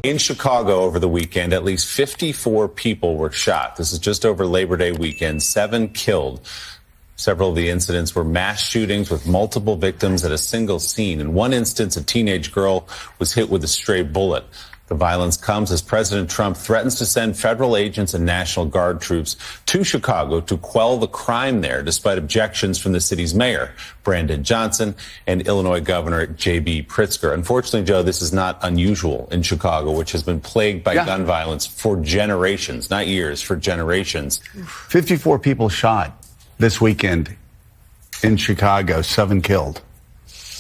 In Chicago over the weekend, at least 54 people were shot. This is just over Labor Day weekend, 7 killed. Several of the incidents were mass shootings with multiple victims at a single scene. In one instance, a teenage girl was hit with a stray bullet. The violence comes as President Trump threatens to send federal agents and National Guard troops to Chicago to quell the crime there, despite objections from the city's mayor, Brandon Johnson, and Illinois Governor J.B. Pritzker. Unfortunately, Joe, this is not unusual in Chicago, which has been plagued by gun violence for generations, not years, for generations. 54 people shot this weekend in Chicago, 7 killed.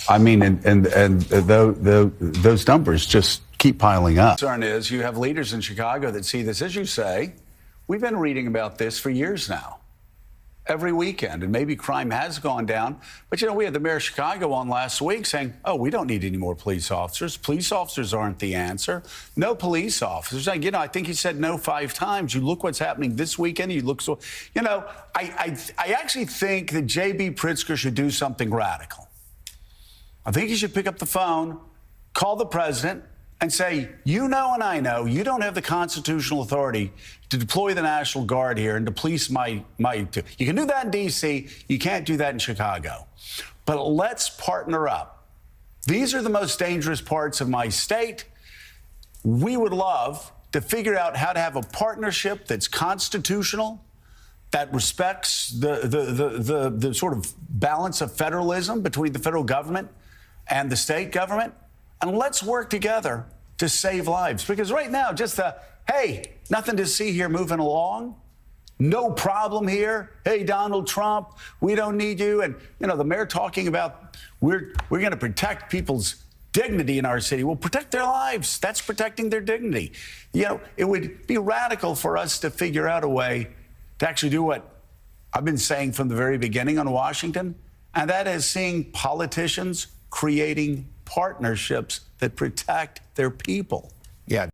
I mean, and those numbers just keep piling up. The concern is you have leaders in Chicago that see this. As you say, we've been reading about this for years now, every weekend, and maybe crime has gone down. But, you know, we had the mayor of Chicago on last week saying, oh, we don't need any more police officers. Police officers aren't the answer. No police officers. You know, I think he said no 5 times. You look what's happening this weekend. You look so, you know, I actually think that J.B. Pritzker should do something radical. I think he should pick up the phone, call the president, and say, you know and I know you don't have the constitutional authority to deploy the National Guard here and to police my you can do that in D.C., you can't do that in Chicago. But let's partner up. These are the most dangerous parts of my state. We would love to figure out how to have a partnership that's constitutional, that respects the sort of balance of federalism between the federal government and the state government. And let's work together to save lives. Because right now, just hey, nothing to see here moving along. No problem here. Hey, Donald Trump, we don't need you. And, you know, the mayor talking about we're going to protect people's dignity in our city. Well, protect their lives. That's protecting their dignity. You know, it would be radical for us to figure out a way to actually do what I've been saying from the very beginning on Washington, and that is seeing politicians creating partnerships that protect their people. Yeah.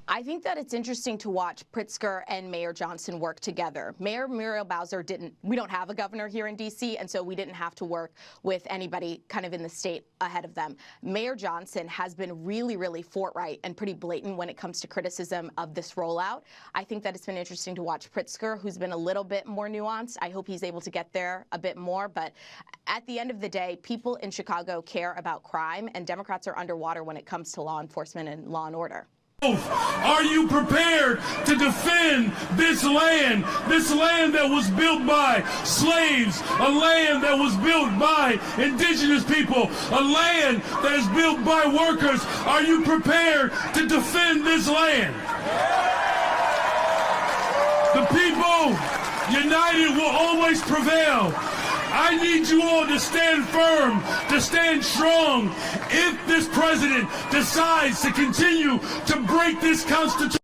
I think that it's interesting to watch Pritzker and Mayor Johnson work together. Mayor Muriel Bowser we don't have a governor here in D.C., and so we didn't have to work with anybody kind of in the state ahead of them. Mayor Johnson has been really, really forthright and pretty blatant when it comes to criticism of this rollout. I think that it's been interesting to watch Pritzker, who's been a little bit more nuanced. I hope he's able to get there a bit more. But at the end of the day, people in Chicago care about crime, and Democrats are underwater when it comes to law enforcement and law and order. Are you prepared to defend this land that was built by slaves, a land that was built by indigenous people, a land that is built by workers? Are you prepared to defend this land? The people united will always prevail. I need you all to stand firm, to stand strong. If this president decides to continue to break this Constitution,